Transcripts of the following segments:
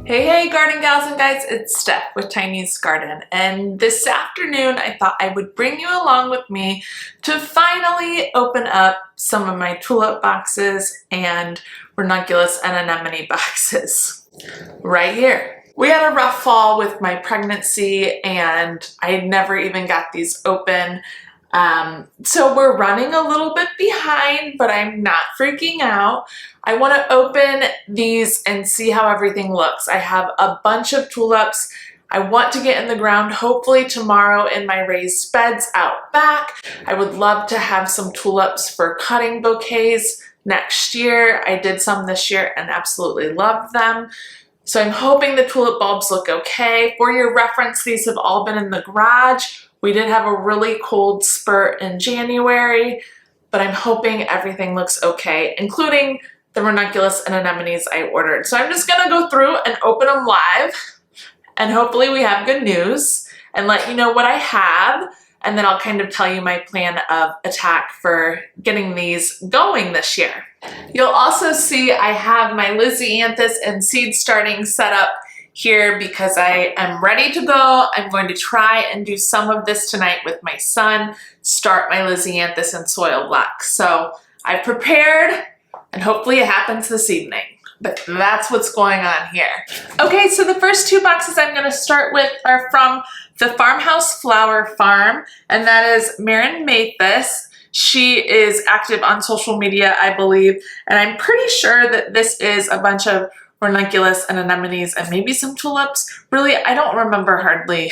Hey garden gals and guys, it's Steph with Tiny's Garden, and this afternoon I thought I would bring you along with me to finally open up some of my tulip boxes and ranunculus and anemone boxes right here. We had a rough fall with my pregnancy and I had never even got these open. So we're running a little bit behind, but I'm not freaking out. I want to open these and see how everything looks. I have a bunch of tulips I want to get in the ground hopefully tomorrow in my raised beds out back. I would love to have some tulips for cutting bouquets next year. I did some this year and absolutely loved them. So I'm hoping the tulip bulbs look okay. For your reference, these have all been in the garage. We did have a really cold spurt in January, but I'm hoping everything looks okay, including the ranunculus and anemones I ordered. So I'm just gonna go through and open them live, and hopefully we have good news and let you know what I have, and then I'll kind of tell you my plan of attack for getting these going this year. You'll also see I have my Lisianthus and seed starting set up here because I am ready to go. I'm going to try and do some of this tonight with my son, start my Lisianthus in soil block. So I've prepared and hopefully it happens this evening, but that's what's going on here. Okay, so the first two boxes I'm gonna start with are from the Farmhouse Flower Farm, and that is Marin Mathis. She is active on social media, I believe, and I'm pretty sure that this is a bunch of ranunculus and anemones and maybe some tulips. Really, I don't remember hardly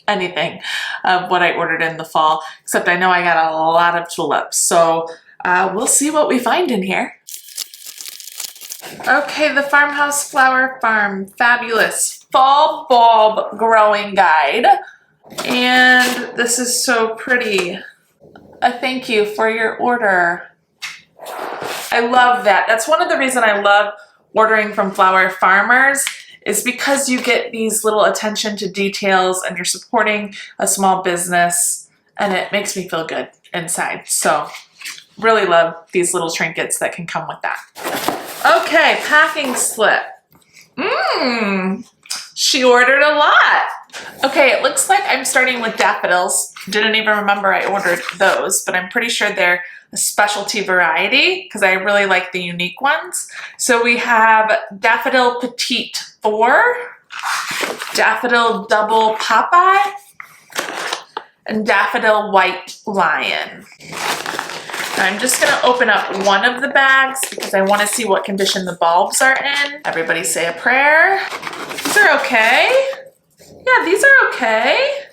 anything of what I ordered in the fall, except I know I got a lot of tulips. So we'll see what we find in here. Okay, the Farmhouse Flower Farm Fabulous Fall Bulb Growing Guide. And this is so pretty. A thank you for your order. I love that. That's one of the reasons I love ordering from flower farmers, is because you get these little attention to details and you're supporting a small business, and it makes me feel good inside. So really love these little trinkets that can come with that. Okay, packing slip. She ordered a lot. Okay, it looks like I'm starting with daffodils. Didn't even remember I ordered those, but I'm pretty sure they're a specialty variety because I really like the unique ones. So we have Daffodil Petite 4, Daffodil Double Popeye, and Daffodil White Lion. Now I'm just gonna open up one of the bags because I wanna see what condition the bulbs are in. Everybody say a prayer. These are okay. Yeah, these are okay.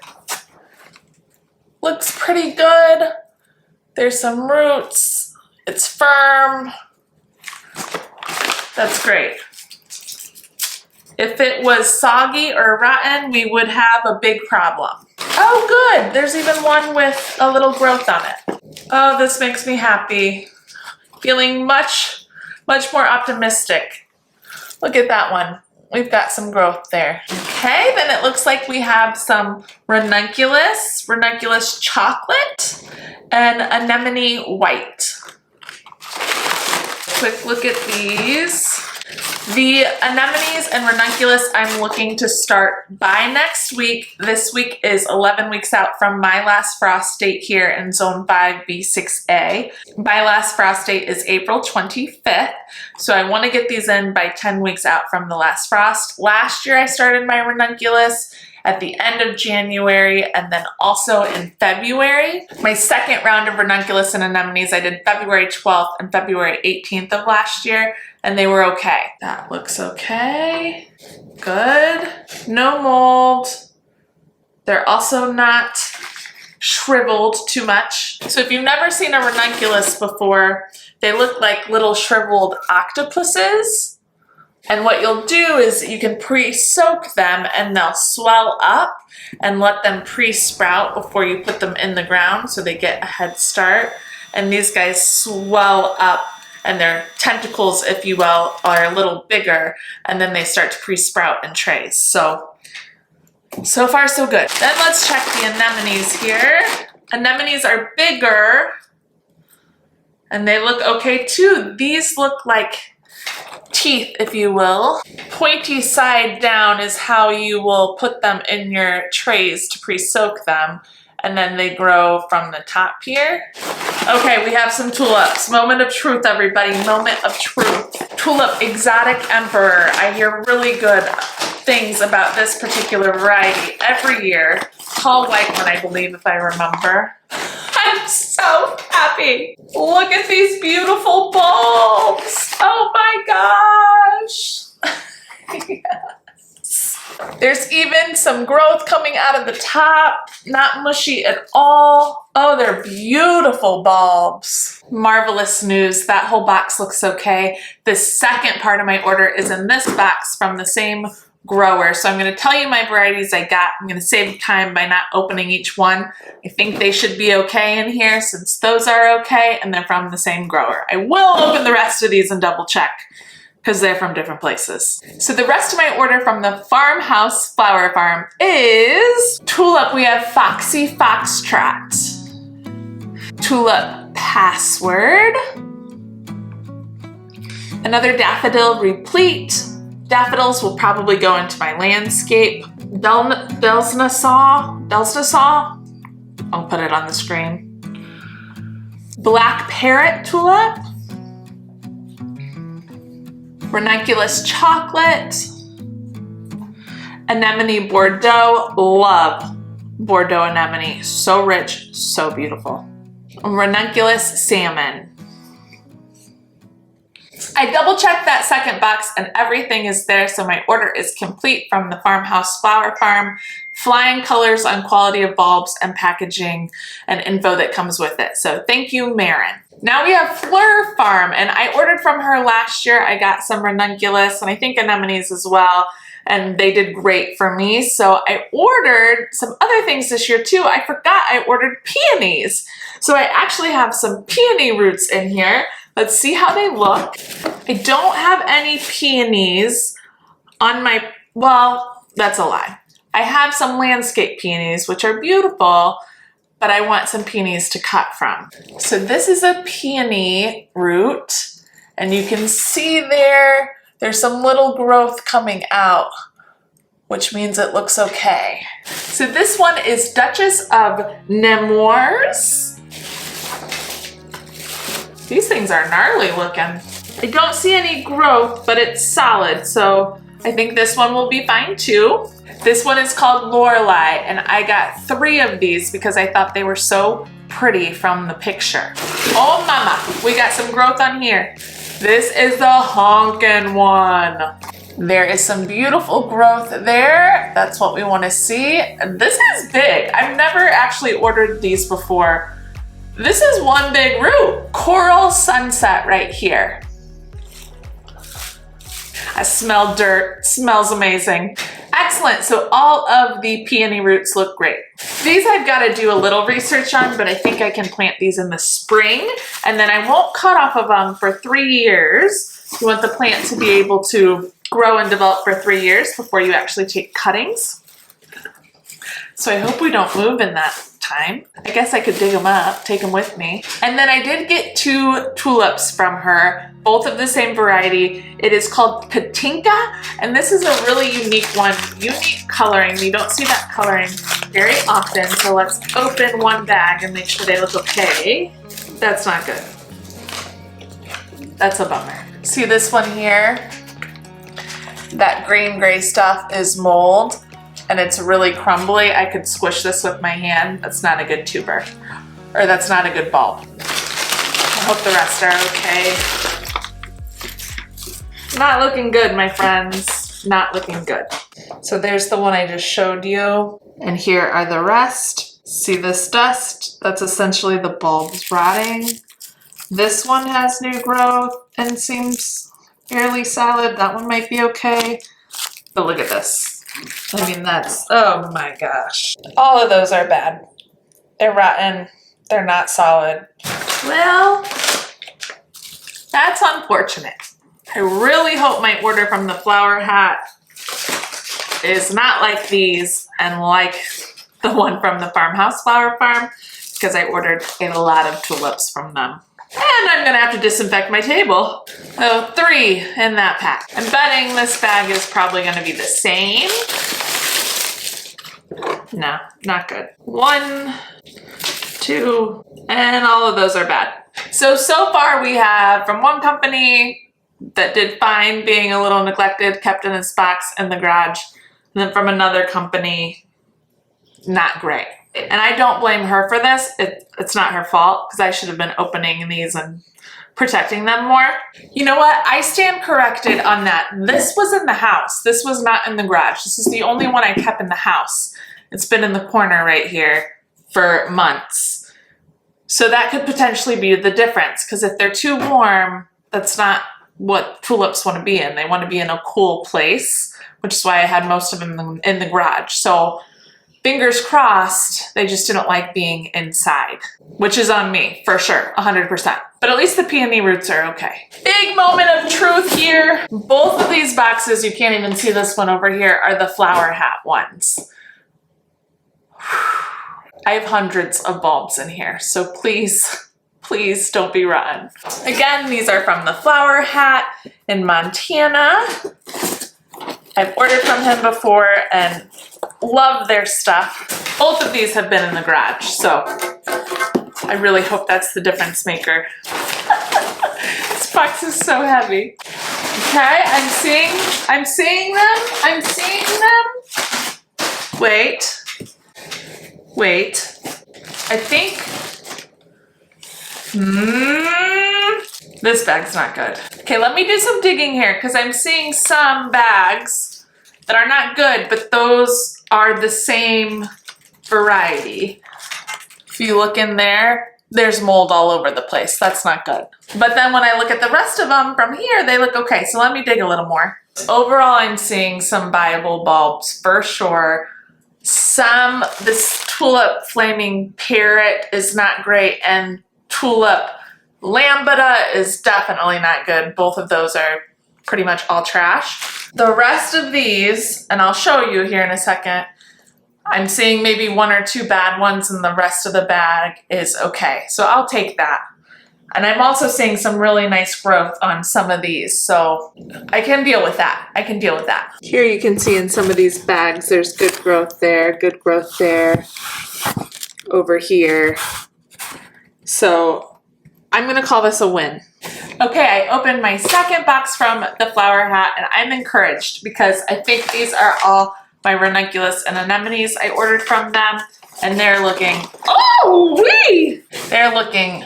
Looks pretty good. There's some roots. It's firm. That's great. If it was soggy or rotten, we would have a big problem. Oh, good. There's even one with a little growth on it. Oh, this makes me happy. Feeling much more optimistic. Look at that one. We've got some growth there. Okay, then it looks like we have some ranunculus chocolate, and anemone white. Quick look at these. The anemones and ranunculus I'm looking to start by next week. This week is 11 weeks out from my last frost date here in Zone 5 B6A. My last frost date is April 25th, so I want to get these in by 10 weeks out from the last frost. Last year I started my ranunculus at the end of January and then also in February. My second round of ranunculus and anemones I did February 12th and February 18th of last year, and they were okay. That looks okay. Good. No mold. They're also not shriveled too much. So if you've never seen a ranunculus before, they look like little shriveled octopuses. And what you'll do is you can pre-soak them and they'll swell up, and let them pre-sprout before you put them in the ground so they get a head start. And these guys swell up and their tentacles, if you will, are a little bigger, and then they start to pre-sprout in trays. So far so good. Then let's check the anemones here. Anemones are bigger and they look okay too. These look like teeth, if you will. pointy side down is how you will put them in your trays to pre-soak them, and then they grow from the top here. Okay, we have some tulips. Moment of truth, everybody, moment of truth. Tulip Exotic Emperor. I hear really good things about this particular variety every year. Tall white one, I believe, if I remember. I'm so happy. Look at these beautiful bulbs. Oh my gosh. Yes. There's even some growth coming out of the top, not mushy at all. Oh, they're beautiful bulbs. Marvelous news. That whole box looks okay. The second part of my order is in this box from the same grower. So I'm going to tell you my varieties I got. I'm going to save time by not opening each one. I think they should be okay in here since those are okay and they're from the same grower. I will open the rest of these and double check because they're from different places. So the rest of my order from the Farmhouse Flower Farm is tulip. We have Foxy Foxtrot, tulip Password, another daffodil Replete. Daffodils will probably go into my landscape. Delsnasaw. I'll put it on the screen. Black Parrot Tulip. Ranunculus Chocolate. Anemone Bordeaux. Love Bordeaux anemone. So rich, so beautiful. Ranunculus Salmon. I double checked that second box and everything is there, so my order is complete from the Farmhouse Flower Farm. Flying colors on quality of bulbs and packaging and info that comes with it. So thank you, Marin. Now we have Fleur Farm, and I ordered from her last year. I got some ranunculus and I think anemones as well, and they did great for me. So I ordered some other things this year too. I forgot I ordered peonies. So I actually have some peony roots in here. Let's see how they look. I don't have any peonies on my, well, that's a lie. I have some landscape peonies, which are beautiful, but I want some peonies to cut from. So this is a peony root, and you can see there's some little growth coming out, which means it looks okay. So this one is Duchess of Nemours. These things are gnarly looking. I don't see any growth, but it's solid, so I think this one will be fine too. This one is called Lorelei, and I got 3 of these because I thought they were so pretty from the picture. Oh mama, we got some growth on here. This is the honkin' one. There is some beautiful growth there. That's what we want to see. This is big. I've never actually ordered these before. This is one big root. Coral Sunset right here. I smell dirt, smells amazing. Excellent, so all of the peony roots look great. These I've got to do a little research on, but I think I can plant these in the spring, and then I won't cut off of them for 3 years. You want the plant to be able to grow and develop for 3 years before you actually take cuttings. So I hope we don't move in that time. I guess I could dig them up, take them with me. And then I did get 2 tulips from her, both of the same variety. It is called Katinka, and this is a really unique one, unique coloring. You don't see that coloring very often, so let's open one bag and make sure they look okay. That's not good. That's a bummer. See this one here? That green gray stuff is mold, and it's really crumbly. I could squish this with my hand. That's not a good tuber, or that's not a good bulb. I hope the rest are okay. Not looking good, my friends. Not looking good. So there's the one I just showed you, and here are the rest. See this dust? That's essentially the bulbs rotting. This one has new growth and seems fairly solid. That one might be okay, but look at this. I mean, that's, oh my gosh. All of those are bad. They're rotten. They're not solid. Well, that's unfortunate. I really hope my order from the Flower Hat is not like these and like the one from the Farmhouse Flower Farm, because I ordered a lot of tulips from them. And I'm gonna have to disinfect my table. So 3 in that pack. I'm betting this bag is probably gonna be the same. No, not good. 1, 2, and all of those are bad. So far we have from one company that did fine, being a little neglected, kept in its box in the garage, and then from another company, not great. And I don't blame her for this. It's not her fault, because I should have been opening these and protecting them more. You know what? I stand corrected on that. This was in the house. This was not in the garage. This is the only one I kept in the house. It's been in the corner right here for months. So that could potentially be the difference, because if they're too warm, that's not what tulips want to be in. They want to be in a cool place, which is why I had most of them in the garage. So fingers crossed, they just didn't like being inside, which is on me for sure, 100%. But at least the peony roots are okay. Big moment of truth here. Both of these boxes, you can't even see this one over here, are the flower hat ones. I have hundreds of bulbs in here, so please, please don't be rotten. Again, these are from the Flower Hat in Montana. I've ordered from him before and love their stuff. Both of these have been in the garage, so I really hope that's the difference maker. This box is so heavy. Okay, I'm seeing them. Wait. I think, this bag's not good. Okay, let me do some digging here, because I'm seeing some bags that are not good, but those are the same variety. If you look in there, there's mold all over the place. That's not good. But then when I look at the rest of them from here, they look okay. So let me dig a little more. Overall, I'm seeing some viable bulbs for sure. This tulip flaming parrot is not great, and tulip lambda is definitely not good. Both of those are pretty much all trash. The rest of these, and I'll show you here in a second, I'm seeing maybe 1 or 2 bad ones, and the rest of the bag is okay. So I'll take that. And I'm also seeing some really nice growth on some of these, so I can deal with that. Here you can see in some of these bags, there's good growth there, over here. So I'm gonna call this a win. Okay, I opened my second box from the Flower Hat, and I'm encouraged because I think these are all my Ranunculus and Anemones I ordered from them, and they're looking, they're looking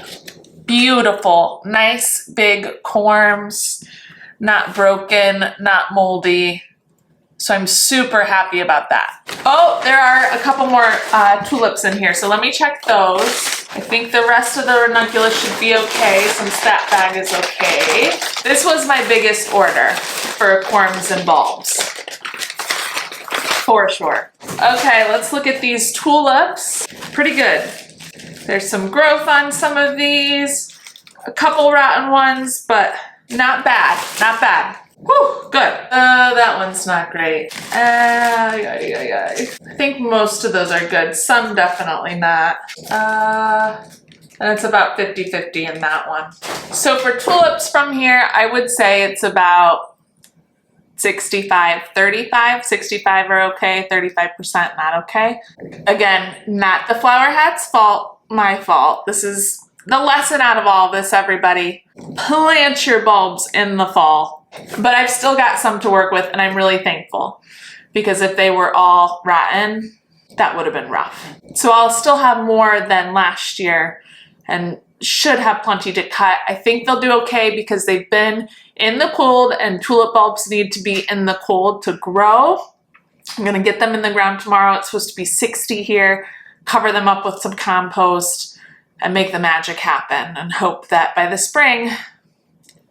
beautiful, nice big corms, not broken, not moldy. So I'm super happy about that. Oh, there are a couple more tulips in here, so let me check those. I think the rest of the Ranunculus should be okay since that bag is okay. This was my biggest order for corms and bulbs, for sure. Okay, let's look at these tulips. Pretty good. There's some growth on some of these, a couple rotten ones, but not bad, not bad. Whew, good. That one's not great. I think most of those are good, some definitely not. And it's about 50-50 in that one. So for tulips from here, I would say it's about 65-35. 65 are okay, 35% not okay. Again, not the Flower Hat's fault, my fault. This is the lesson out of all this, everybody. Plant your bulbs in the fall. But I've still got some to work with, and I'm really thankful, because if they were all rotten, that would have been rough. So I'll still have more than last year and should have plenty to cut. I think they'll do okay because they've been in the cold, and tulip bulbs need to be in the cold to grow. I'm gonna get them in the ground tomorrow. It's supposed to be 60 here, cover them up with some compost and make the magic happen, and hope that by the spring,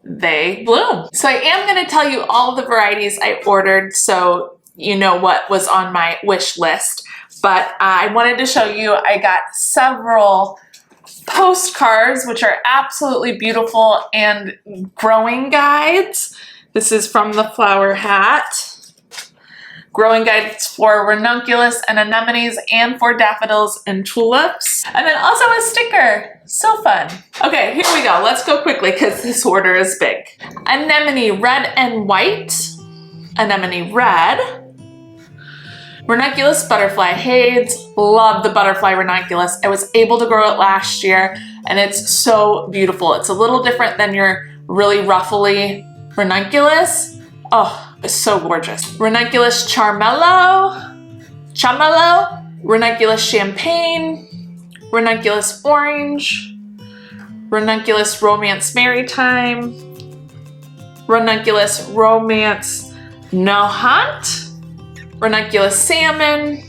they bloom. So I am going to tell you all the varieties I ordered so you know what was on my wish list. But I wanted to show you, I got several postcards, which are absolutely beautiful, and growing guides. This is from the Flower Hat. growing guides for ranunculus and anemones and for daffodils and tulips. And then also a sticker. So fun. Okay, here we go. Let's go quickly because this order is big. Anemone red and white. Anemone red. Ranunculus butterfly Hades. Love the butterfly ranunculus. I was able to grow it last year and it's so beautiful. It's a little different than your really ruffly ranunculus. Oh, it's so gorgeous. Ranunculus Charmello. Ranunculus Champagne. Ranunculus Orange. Ranunculus Romance Maritime. Ranunculus Romance Nohant. Ranunculus Salmon,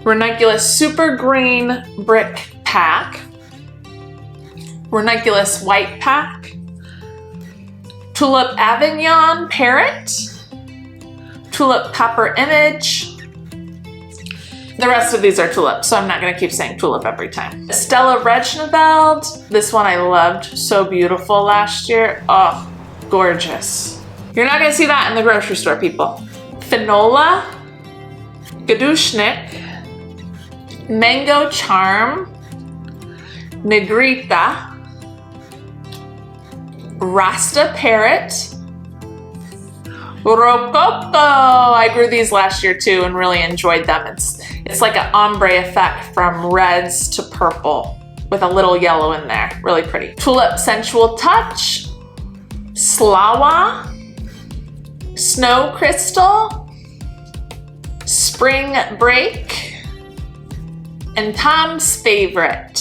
Ranunculus Super Green Brick Pack, Ranunculus White Pack, Tulip Avignon Parrot, Tulip Copper Image. The rest of these are tulips, so I'm not gonna keep saying tulip every time. Stella Regneveld, this one I loved, so beautiful last year. Oh, gorgeous. You're not gonna see that in the grocery store, people. Finola, Gadushnik, Mango Charm, Negrita, Rasta Parrot, Rococo. I grew these last year too and really enjoyed them. It's like an ombre effect from reds to purple with a little yellow in there. Really pretty. Tulip Sensual Touch, Slawa, Snow Crystal, Spring Break, and Tom's Favorite.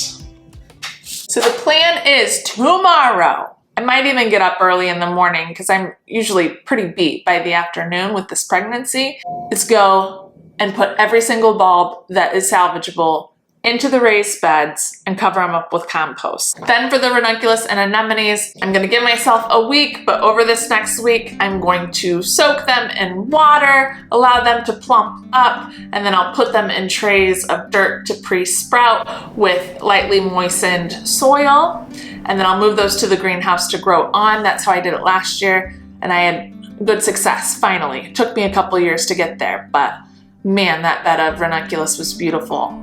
So the plan is tomorrow. I might even get up early in the morning because I'm usually pretty beat by the afternoon with this pregnancy. Is go and put every single bulb that is salvageable into the raised beds and cover them up with compost. Then for the ranunculus and anemones, I'm gonna give myself a week, but over this next week, I'm going to soak them in water, allow them to plump up, and then I'll put them in trays of dirt to pre-sprout with lightly moistened soil. And then I'll move those to the greenhouse to grow on. That's how I did it last year. And I had good success, finally. It took me a couple years to get there, but man, that bed of ranunculus was beautiful.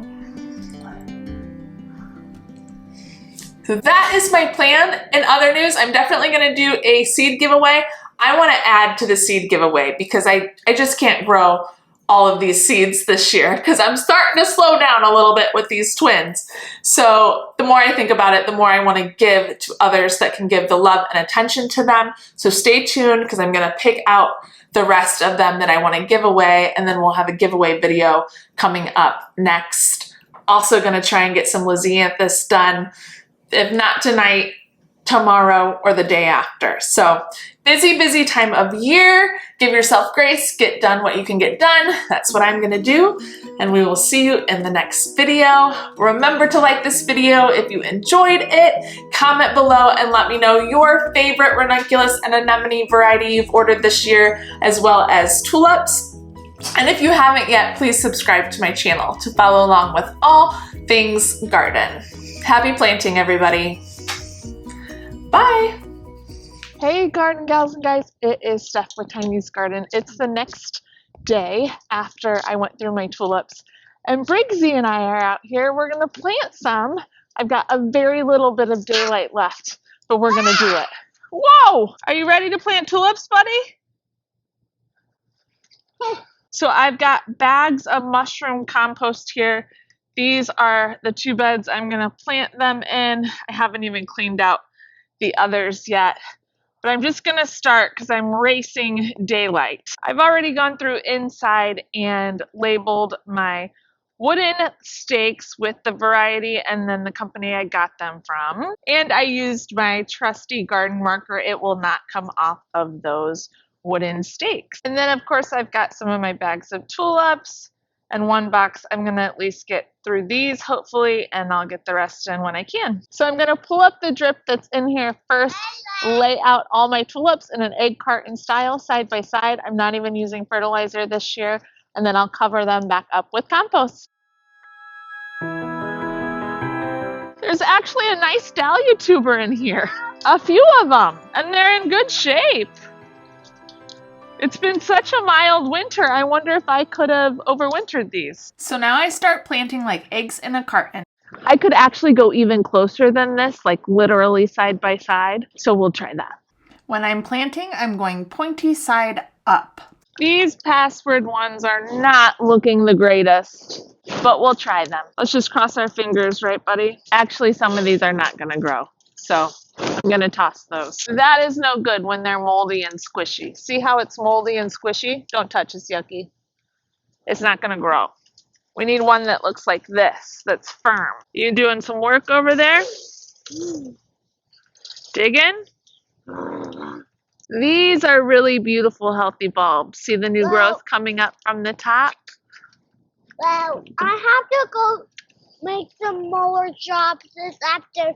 So that is my plan. In other news, I'm definitely gonna do a seed giveaway. I wanna add to the seed giveaway because I just can't grow all of these seeds this year because I'm starting to slow down a little bit with these twins. So the more I think about it, the more I wanna give to others that can give the love and attention to them. So stay tuned because I'm gonna pick out the rest of them that I wanna give away, and then we'll have a giveaway video coming up next. Also gonna try and get some lisianthus done. If not tonight, tomorrow, or the day after. So busy, busy time of year. Give yourself grace, get done what you can get done. That's what I'm gonna do. And we will see you in the next video. Remember to like this video if you enjoyed it. Comment below and let me know your favorite ranunculus and anemone variety you've ordered this year, as well as tulips. And if you haven't yet, please subscribe to my channel to follow along with all things garden. Happy planting, everybody. Bye. Hey, garden gals and guys. It is Steph with Tiny's Garden. It's the next day after I went through my tulips. And Briggsy and I are out here. We're going to plant some. I've got a very little bit of daylight left, but we're going to do it. Whoa! Are you ready to plant tulips, buddy? So I've got bags of mushroom compost here. These are the 2 beds I'm going to plant them in. I haven't even cleaned out the others yet, but I'm just going to start because I'm racing daylight. I've already gone through inside and labeled my wooden stakes with the variety and then the company I got them from. And I used my trusty garden marker. It will not come off of those wooden stakes. And then of course I've got some of my bags of tulips. And 1 box, I'm gonna at least get through these hopefully, and I'll get the rest in when I can. So I'm gonna pull up the drip that's in here first, lay out all my tulips in an egg carton style side by side. I'm not even using fertilizer this year, and then I'll cover them back up with compost. There's actually a nice dahlia tuber in here. A few of them, and they're in good shape. It's been such a mild winter. I wonder if I could have overwintered these. So now I start planting like eggs in a carton. I could actually go even closer than this, like literally side by side. So we'll try that. When I'm planting, I'm going pointy side up. These password ones are not looking the greatest, but we'll try them. Let's just cross our fingers, right, buddy? Actually, some of these are not going to grow, so I'm going to toss those. That is no good when they're moldy and squishy. See how it's moldy and squishy? Don't touch, it's yucky. It's not going to grow. We need one that looks like this, that's firm. You doing some work over there? Digging? These are really beautiful, healthy bulbs. See the new growth coming up from the top? Well, I have to go make some more jobs after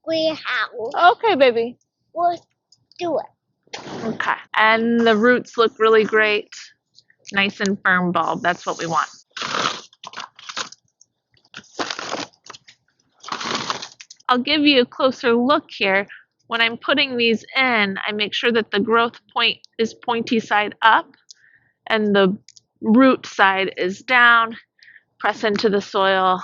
greenhouse. Okay, baby. We'll do it. Okay. And the roots look really great. Nice and firm bulb. That's what we want. I'll give you a closer look here. When I'm putting these in, I make sure that the growth point is pointy side up and the root side is down. Press into the soil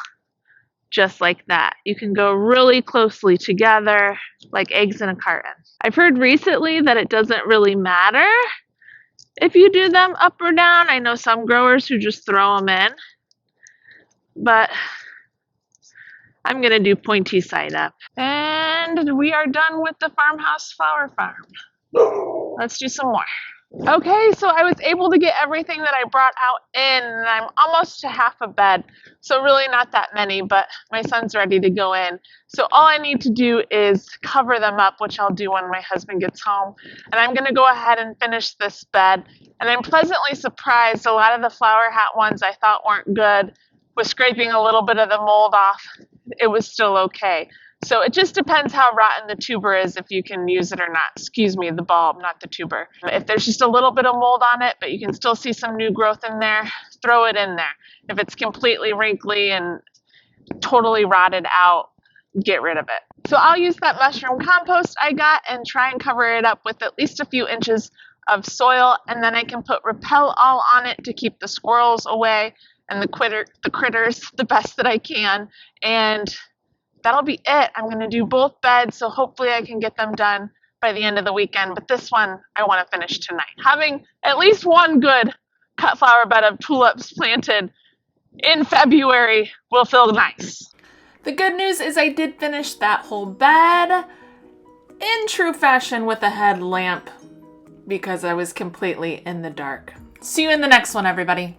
just like that. You can go really closely together like eggs in a carton. I've heard recently that it doesn't really matter if you do them up or down. I know some growers who just throw them in, but I'm gonna do pointy side up. And we are done with the farmhouse flower farm. Let's do some more. Okay, so I was able to get everything that I brought out in, and I'm almost to half a bed. So really not that many, but my son's ready to go in. So all I need to do is cover them up, which I'll do when my husband gets home. And I'm gonna go ahead and finish this bed. And I'm pleasantly surprised, a lot of the flower hat ones I thought weren't good. With scraping a little bit of the mold off, it was still okay. So it just depends how rotten the tuber is, if you can use it or not. Excuse me, the bulb, not the tuber. If there's just a little bit of mold on it, but you can still see some new growth in there, throw it in there. If it's completely wrinkly and totally rotted out, get rid of it. So I'll use that mushroom compost I got and try and cover it up with at least a few inches of soil, and then I can put Repel All on it to keep the squirrels away and the critters the best that I can. And that'll be it. I'm going to do both beds, so hopefully I can get them done by the end of the weekend. But this one I want to finish tonight. Having at least one good cut flower bed of tulips planted in February will feel nice. The good news is I did finish that whole bed in true fashion with a headlamp because I was completely in the dark. See you in the next one, everybody.